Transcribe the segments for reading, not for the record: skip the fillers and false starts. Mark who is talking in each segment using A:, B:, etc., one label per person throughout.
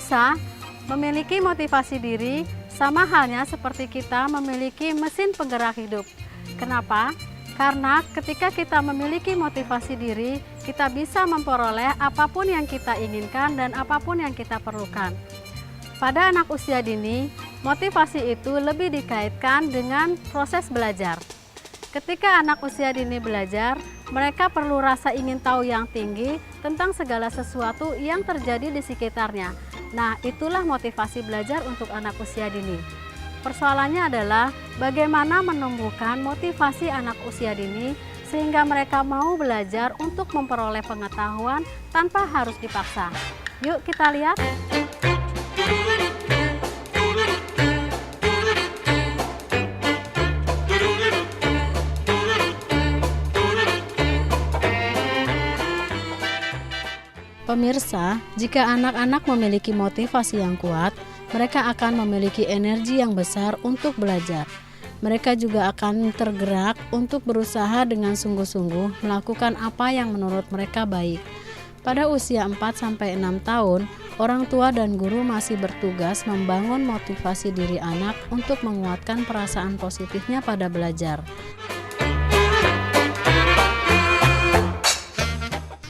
A: Pemirsa, memiliki motivasi diri sama halnya seperti kita memiliki mesin penggerak hidup. Kenapa? Karena ketika kita memiliki motivasi diri, kita bisa memperoleh apapun yang kita inginkan dan apapun yang kita perlukan. Pada anak usia dini, motivasi itu lebih dikaitkan dengan proses belajar. Ketika anak usia dini belajar, mereka perlu rasa ingin tahu yang tinggi tentang segala sesuatu yang terjadi di sekitarnya. Nah, itulah motivasi belajar untuk anak usia dini. Persoalannya adalah bagaimana menumbuhkan motivasi anak usia dini sehingga mereka mau belajar untuk memperoleh pengetahuan tanpa harus dipaksa. Yuk kita lihat. Pemirsa, jika anak-anak memiliki motivasi yang kuat, mereka akan memiliki energi yang besar untuk belajar. Mereka juga akan tergerak untuk berusaha dengan sungguh-sungguh melakukan apa yang menurut mereka baik. Pada usia 4-6 tahun, orang tua dan guru masih bertugas membangun motivasi diri anak untuk menguatkan perasaan positifnya pada belajar.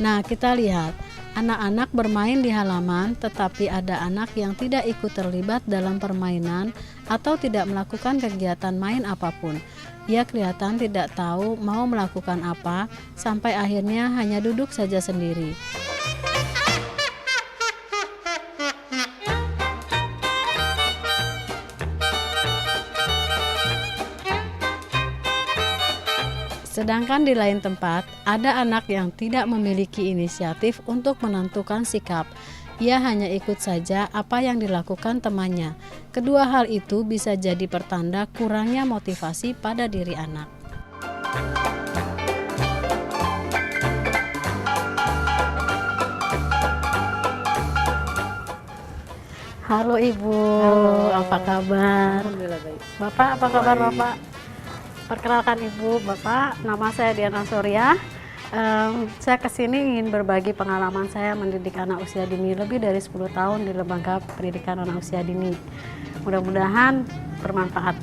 A: Nah, kita lihat. Anak-anak bermain di halaman, tetapi ada anak yang tidak ikut terlibat dalam permainan atau tidak melakukan kegiatan main apapun. Ia kelihatan tidak tahu mau melakukan apa, sampai akhirnya hanya duduk saja sendiri. Sedangkan di lain tempat, ada anak yang tidak memiliki inisiatif untuk menentukan sikap. Ia hanya ikut saja apa yang dilakukan temannya. Kedua hal itu bisa jadi pertanda kurangnya motivasi pada diri anak. Halo Ibu,
B: Halo.
A: apa kabar?
B: Alhamdulillah baik.
A: Bapak, apa kabar
B: Baik.
A: Bapak? Perkenalkan Ibu, Bapak, nama saya Diana Surya. Saya kesini ingin berbagi pengalaman saya mendidik anak usia dini lebih dari 10 tahun di Lembaga Pendidikan Anak Usia Dini. Mudah-mudahan bermanfaat.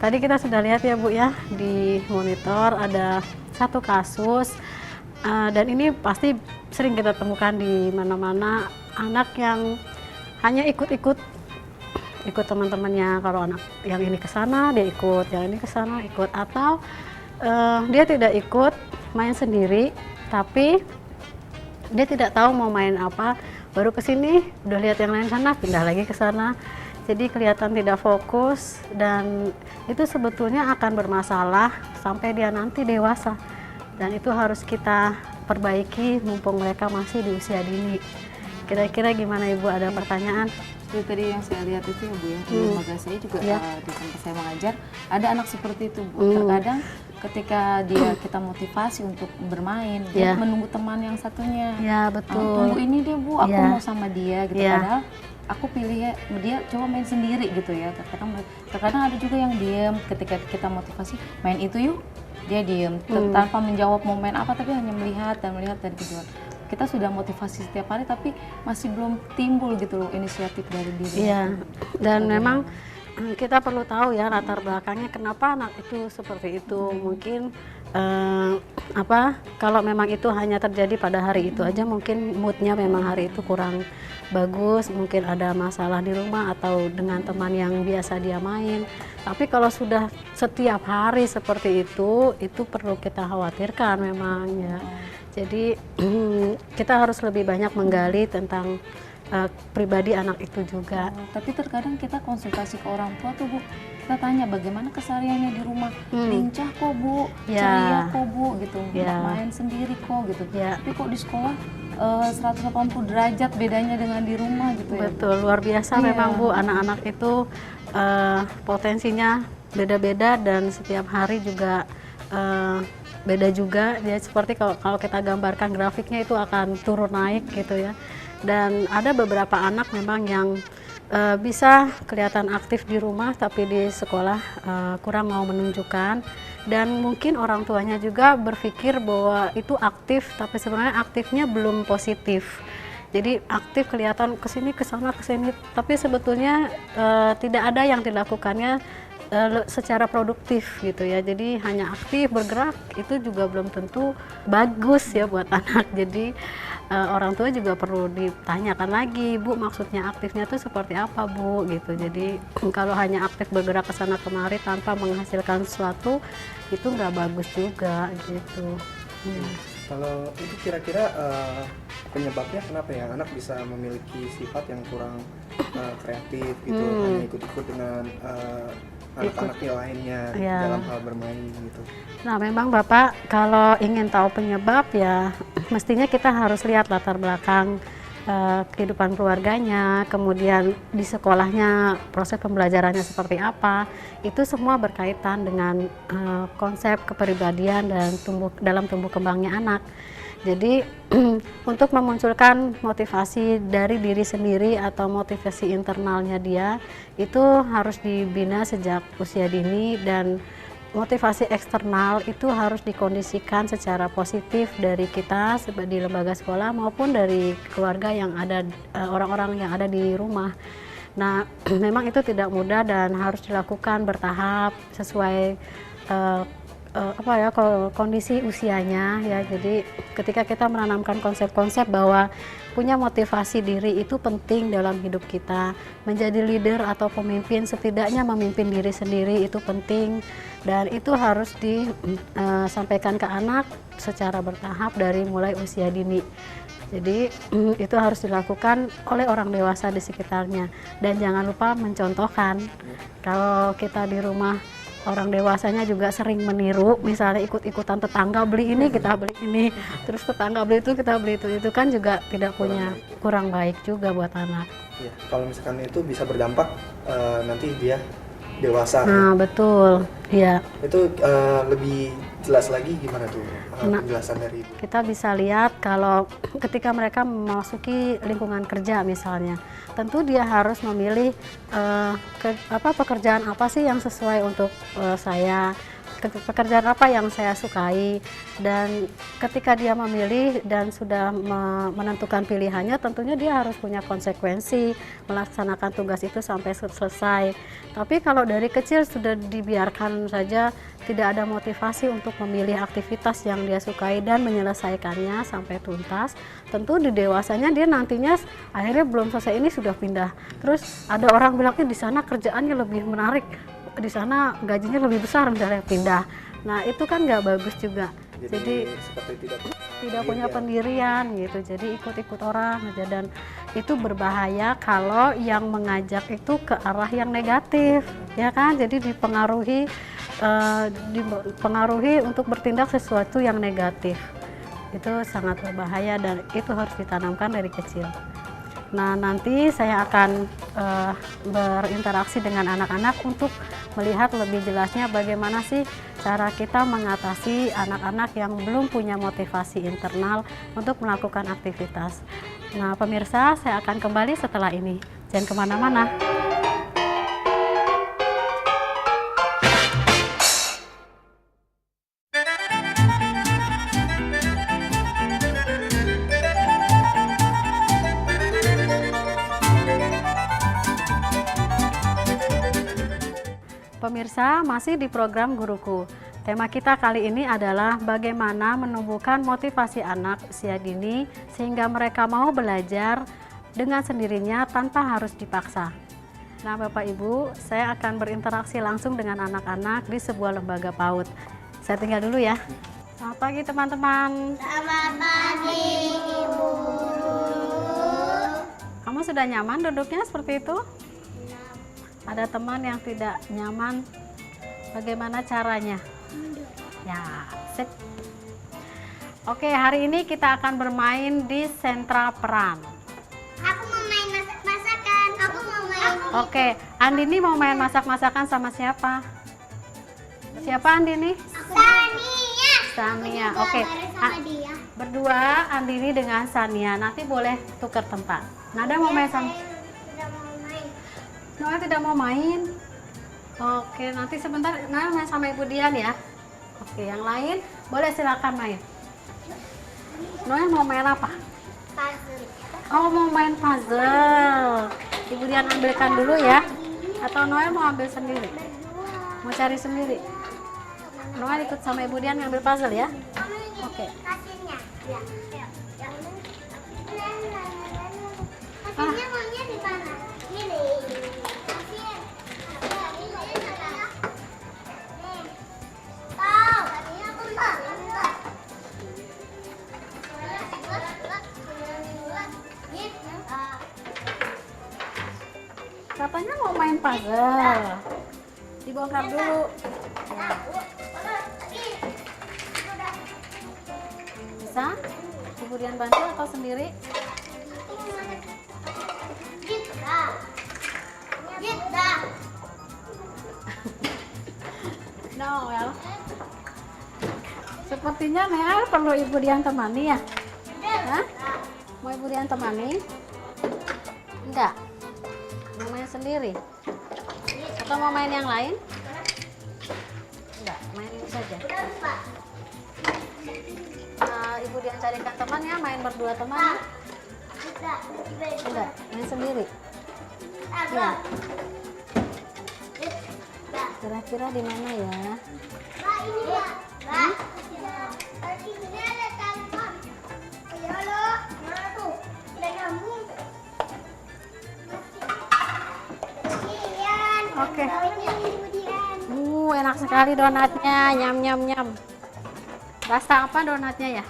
A: Tadi kita sudah lihat ya Bu ya, di monitor ada satu kasus, dan ini pasti sering kita temukan di mana-mana, anak yang hanya ikut teman-temannya. Kalau anak yang ini ke sana dia ikut, yang ini ke sana ikut, atau dia tidak ikut, main sendiri, tapi dia tidak tahu mau main apa, baru ke sini udah lihat yang lain sana pindah lagi ke sana. Jadi kelihatan tidak fokus, dan itu sebetulnya akan bermasalah sampai dia nanti dewasa, dan itu harus kita perbaiki mumpung mereka masih di usia dini. Kira-kira gimana Ibu, ada pertanyaan?
B: Seperti tadi yang saya lihat itu ya Bu ya, di lembaga saya juga
A: Ya.
B: di tempat saya mengajar, ada anak seperti itu Bu. Terkadang ketika kita motivasi untuk bermain, dia menunggu teman yang satunya.
A: Ya, betul.
B: Tunggu ini deh Bu, aku
A: Ya.
B: mau sama dia gitu.
A: Ya.
B: Padahal aku pilih ya, dia coba main sendiri gitu ya. Terkadang ada juga yang diem ketika kita motivasi, main itu yuk, dia diem tanpa menjawab mau main apa, tapi hanya melihat dari kejauhan. Kita sudah motivasi setiap hari tapi masih belum timbul gitu loh inisiatif dari diri.
A: Iya, dan memang kita perlu tahu ya latar belakangnya kenapa anak itu seperti itu. Mungkin kalau memang itu hanya terjadi pada hari itu aja, mungkin moodnya memang hari itu kurang bagus, mungkin ada masalah di rumah atau dengan teman yang biasa dia main. Tapi kalau sudah setiap hari seperti itu perlu kita khawatirkan memang ya. Jadi kita harus lebih banyak menggali tentang pribadi anak itu juga.
B: Tapi terkadang kita konsultasi ke orang tua tuh Bu, kita tanya bagaimana kesehariannya di rumah, lincah kok Bu, ceria kok Bu gitu, main sendiri kok gitu. Tapi kok di sekolah 180 derajat bedanya dengan di rumah gitu ya.
A: Betul, luar biasa memang Bu, anak-anak itu potensinya beda-beda dan setiap hari juga beda juga. Dia seperti kalau kita gambarkan grafiknya itu akan turun naik gitu ya. Dan ada beberapa anak memang yang bisa kelihatan aktif di rumah tapi di sekolah kurang mau menunjukkan, dan mungkin orang tuanya juga berpikir bahwa itu aktif tapi sebenarnya aktifnya belum positif. Jadi aktif, kelihatan kesini kesana kesini, tapi sebetulnya tidak ada yang dilakukannya secara produktif gitu ya. Jadi hanya aktif bergerak itu juga belum tentu bagus ya buat anak. Jadi orang tua juga perlu ditanyakan lagi, Bu, maksudnya aktifnya tuh seperti apa, Bu, gitu. Jadi kalau hanya aktif bergerak ke sana kemari tanpa menghasilkan sesuatu itu nggak bagus juga gitu.
C: Kalau itu kira-kira penyebabnya kenapa ya anak bisa memiliki sifat yang kurang kreatif gitu, hanya ikut-ikut dengan anak-anak yang lainnya dalam hal bermain gitu.
A: Nah, memang Bapak kalau ingin tahu penyebab ya mestinya kita harus lihat latar belakang kehidupan keluarganya, kemudian di sekolahnya proses pembelajarannya seperti apa. Itu semua berkaitan dengan konsep kepribadian dan dalam tumbuh kembangnya anak. Jadi untuk memunculkan motivasi dari diri sendiri atau motivasi internalnya dia itu harus dibina sejak usia dini, dan motivasi eksternal itu harus dikondisikan secara positif dari kita di lembaga sekolah maupun dari keluarga yang ada, orang-orang yang ada di rumah. Nah, memang itu tidak mudah dan harus dilakukan bertahap sesuai kondisi usianya ya. Jadi ketika kita menanamkan konsep-konsep bahwa punya motivasi diri itu penting dalam hidup kita, menjadi leader atau pemimpin, setidaknya memimpin diri sendiri itu penting, dan itu harus disampaikan ke anak secara bertahap dari mulai usia dini. Jadi itu harus dilakukan oleh orang dewasa di sekitarnya, dan jangan lupa mencontohkan. Kalau kita di rumah, orang dewasanya juga sering meniru, misalnya ikut-ikutan tetangga beli ini, kita beli ini, terus tetangga beli itu, kita beli itu kan juga tidak punya, kurang baik juga buat anak.
C: Ya, kalau misalkan itu bisa berdampak nanti dia dewasa.
A: Nah, betul, ya.
C: Itu lebih jelas lagi gimana tuh penjelasan dari Ibu?
A: Kita bisa lihat kalau ketika mereka memasuki lingkungan kerja misalnya, tentu dia harus memilih pekerjaan apa sih yang sesuai untuk saya, pekerjaan apa yang saya sukai, dan ketika dia memilih dan sudah menentukan pilihannya, tentunya dia harus punya konsekuensi melaksanakan tugas itu sampai selesai. Tapi kalau dari kecil sudah dibiarkan saja, tidak ada motivasi untuk memilih aktivitas yang dia sukai dan menyelesaikannya sampai tuntas, tentu di dewasanya dia nantinya akhirnya belum selesai ini sudah pindah. Terus ada orang bilangnya di sana kerjaannya lebih menarik, di sana gajinya lebih besar, misalnya pindah. Nah, itu kan nggak bagus juga. Jadi
C: seperti
A: tidak punya pendirian gitu. Jadi ikut-ikut orang aja, dan itu berbahaya kalau yang mengajak itu ke arah yang negatif, ya kan? Jadi dipengaruhi untuk bertindak sesuatu yang negatif. Itu sangat berbahaya dan itu harus ditanamkan dari kecil. Nah, nanti saya akan berinteraksi dengan anak-anak untuk melihat lebih jelasnya bagaimana sih cara kita mengatasi anak-anak yang belum punya motivasi internal untuk melakukan aktivitas. Nah, pemirsa, saya akan kembali setelah ini. Jangan kemana-mana. Pemirsa, masih di program Guruku. Tema kita kali ini adalah bagaimana menumbuhkan motivasi anak usia dini sehingga mereka mau belajar dengan sendirinya tanpa harus dipaksa. Nah, Bapak Ibu, saya akan berinteraksi langsung dengan anak-anak di sebuah lembaga PAUD. Saya tinggal dulu ya. Selamat pagi teman-teman.
D: Selamat pagi, Ibu.
A: Kamu sudah nyaman duduknya seperti itu? Ada teman yang tidak nyaman, bagaimana caranya? Ya, sip. Oke, hari ini kita akan bermain di sentra peran.
D: Aku mau main masak-masakan. Aku mau main.
A: Oke, Andini mau main masak-masakan sama siapa? Siapa Andini?
D: Sania.
A: Sania. Oke,
D: Sama dia.
A: berdua Andini dengan Sania. Nanti boleh tukar tempat. Nada mau main sama?
D: Tidak mau main.
A: Noel tidak mau main. Oke, nanti sebentar Noel main sama Ibu Dian ya. Oke, yang lain boleh silakan main. Noel mau main apa?
D: puzzle.
A: Oh, mau main puzzle. Ibu Dian ambilkan dulu ya. Atau Noel mau ambil sendiri?
D: Berdua.
A: Mau cari sendiri? Noel ikut sama Ibu Dian ngambil puzzle ya? Oke.
D: Kasihnya. Ya. Kasihnya maunya di mana? Ini. Kasih. Tahu. Kasihnya aku enggak.
A: Katanya mau main puzzle. Dibongkar dulu. Bisa? Ibu Dian bantu atau sendiri? Noel. Sepertinya Noel perlu Ibu Dian temani ya? Hah? Mau Ibu Dian temani? Enggak. Mau main sendiri? Atau mau main yang lain? Enggak, main ini saja. Ibu Dian carikan teman ya, main berdua teman ya? Enggak, main sendiri. Iya. Kira-kira di mana ya? Oke. Enak sekali donatnya, nyam nyam nyam. Rasa apa donatnya ya?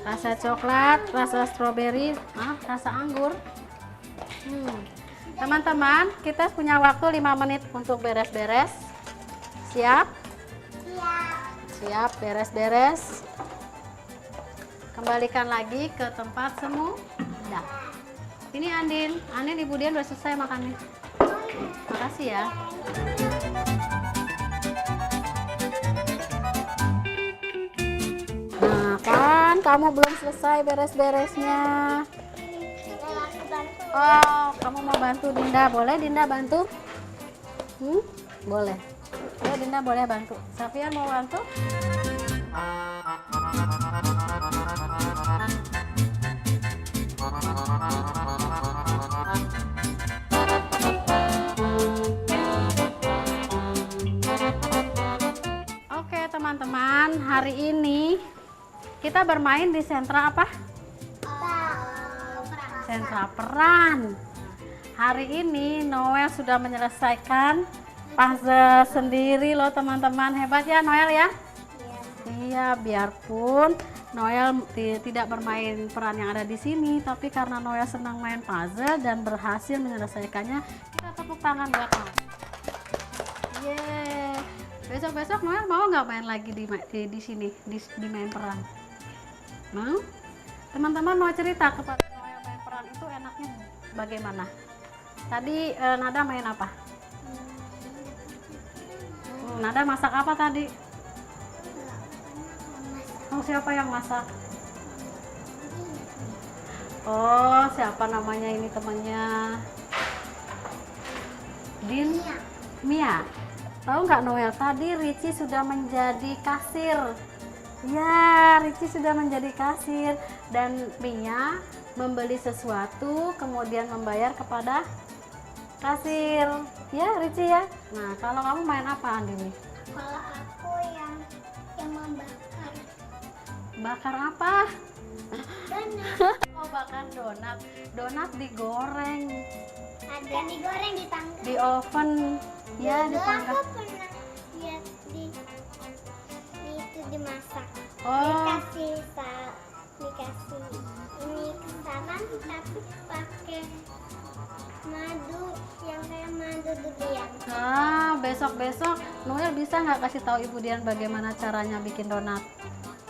A: Rasa coklat, rasa stroberi, rasa anggur. Teman-teman, kita punya waktu 5 menit untuk beres-beres. Siap? Siap, beres-beres. Kembalikan lagi ke tempat semula. Ini Andin, Ibu Dian udah selesai makannya. Makasih ya. Nah kan, kamu belum selesai beres-beresnya. Oh, kamu mau bantu Dinda? Boleh Dinda bantu? Boleh. Ya Dinda boleh bantu. Safian mau bantu? Oke teman-teman, hari ini kita bermain di sentra apa? Sentra peran. Hari ini Noel sudah menyelesaikan puzzle sendiri loh teman-teman. Hebat ya Noel ya? Iya, biarpun Noel tidak bermain peran yang ada di sini, tapi karena Noel senang main puzzle dan berhasil menyelesaikannya, kita tepuk tangan buat Noel. Yeay. Besok-besok Noel mau nggak main lagi di sini, di main peran? Mau? Teman-teman mau cerita kepada Noel main peran itu enaknya bagaimana? Tadi Nada main apa? Nada masak apa tadi? Oh, siapa yang masak? Oh, siapa namanya ini temannya? Mia. Tahu nggak Noel? Tadi Ricci sudah menjadi kasir. Ya, Ricci sudah menjadi kasir dan Mia membeli sesuatu kemudian membayar kepada kasir. Ya, Ricci ya. Nah, kalau kamu main apa, Andini?
D: Kalau aku yang membakar
A: Bakar apa?
D: donat.
A: Oh, bakar donat. Donat digoreng
D: Ada digoreng di tangga.
A: di oven. Ya,
D: Dulu
A: dipangkas.
D: aku pernah lihat di itu dimasak.
A: Oh,
D: Dikasih ini saran tapi pakai madu yang kayak madu durian.
A: besok-besok Noel bisa nggak kasih tahu Ibu Dian bagaimana caranya bikin donat?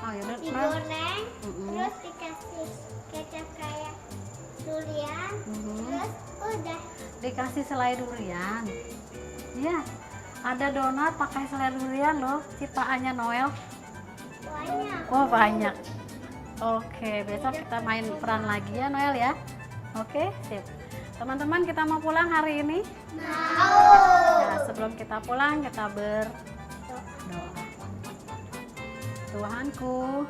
A: Oh ya, Noel.
D: Digoreng, terus dikasih kecap kayak durian, terus udah.
A: Dikasih selai durian. Iya, ada donat pakai selai durian loh, ciptaannya Noel.
D: Banyak.
A: Oh, banyak. Oke, besok kita main peran lagi ya Noel ya. Oke, sip. Teman-teman, kita mau pulang hari ini? Nah, sebelum kita pulang, kita berdoa. Tuhanku,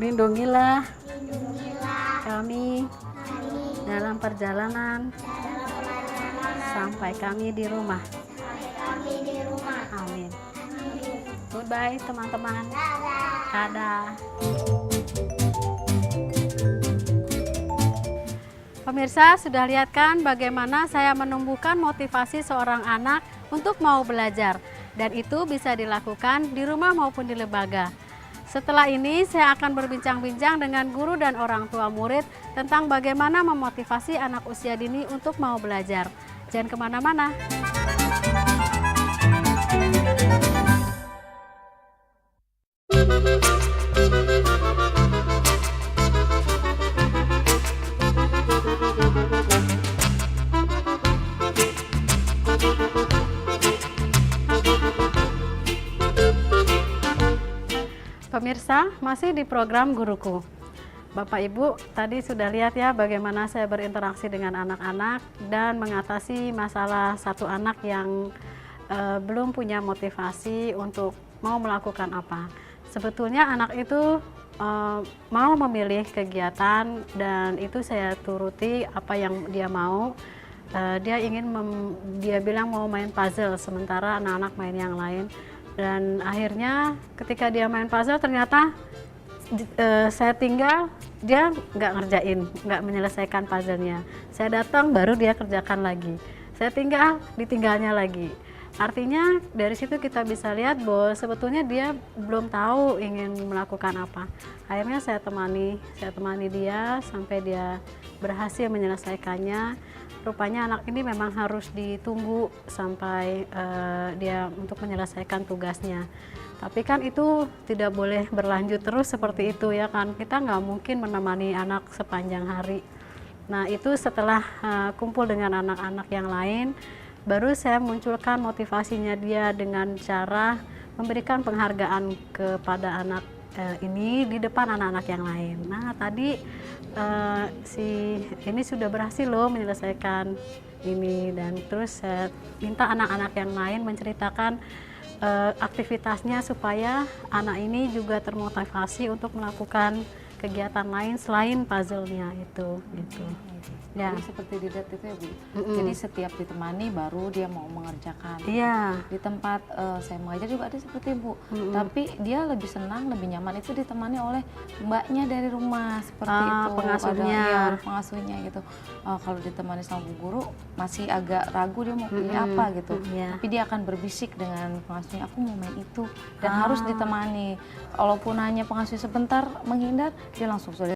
A: Lindungilah
D: Lindungilah
A: kami
D: kami
A: dalam perjalanan
D: dalam perjalanan
A: sampai kami di rumah.
D: sampai kami di rumah.
A: Amin.
D: Amin.
A: Goodbye teman-teman.
D: Dadah.
A: Dadah. Pemirsa, sudah lihat kan bagaimana saya menumbuhkan motivasi seorang anak untuk mau belajar. Dan itu bisa dilakukan di rumah maupun di lembaga. Setelah ini saya akan berbincang-bincang dengan guru dan orang tua murid tentang bagaimana memotivasi anak usia dini untuk mau belajar. Jangan kemana-mana. Pemirsa, masih di program Guruku. Bapak Ibu, tadi sudah lihat ya bagaimana saya berinteraksi dengan anak-anak dan mengatasi masalah satu anak yang belum punya motivasi untuk mau melakukan apa. Sebetulnya anak itu mau memilih kegiatan dan itu saya turuti apa yang dia mau. Dia dia bilang mau main puzzle, sementara anak-anak main yang lain. Dan akhirnya ketika dia main puzzle ternyata saya tinggal, dia nggak ngerjain, nggak menyelesaikan puzzle-nya. Saya datang baru dia kerjakan lagi. Saya tinggal, ditinggalnya lagi. Artinya dari situ kita bisa lihat bahwa sebetulnya dia belum tahu ingin melakukan apa. Akhirnya saya temani dia sampai dia berhasil menyelesaikannya. Rupanya anak ini memang harus ditunggu sampai dia untuk menyelesaikan tugasnya. Tapi kan itu tidak boleh berlanjut terus seperti itu ya kan. Kita nggak mungkin menemani anak sepanjang hari. Nah itu setelah kumpul dengan anak-anak yang lain, baru saya munculkan motivasinya dia dengan cara memberikan penghargaan kepada anak ini di depan anak-anak yang lain. Nah tadi ini sudah berhasil loh menyelesaikan ini, dan terus saya minta anak-anak yang lain menceritakan aktivitasnya supaya anak ini juga termotivasi untuk melakukan kegiatan lain selain puzzle-nya itu gitu. Ya.
B: Jadi seperti dilihat itu ya Bu. Jadi setiap ditemani baru dia mau mengerjakan.
A: Iya.
B: Di tempat saya mengajar juga ada seperti Bu. Tapi dia lebih senang, lebih nyaman itu ditemani oleh mbaknya dari rumah seperti itu.
A: Pengasuhnya.
B: Ada pengasuhnya gitu. Kalau ditemani sama Bu Guru masih agak ragu dia mau pilih apa gitu. Tapi dia akan berbisik dengan pengasuhnya, aku mau main itu dan harus ditemani. Walaupun hanya pengasuh sebentar menghindar, dia langsung sudah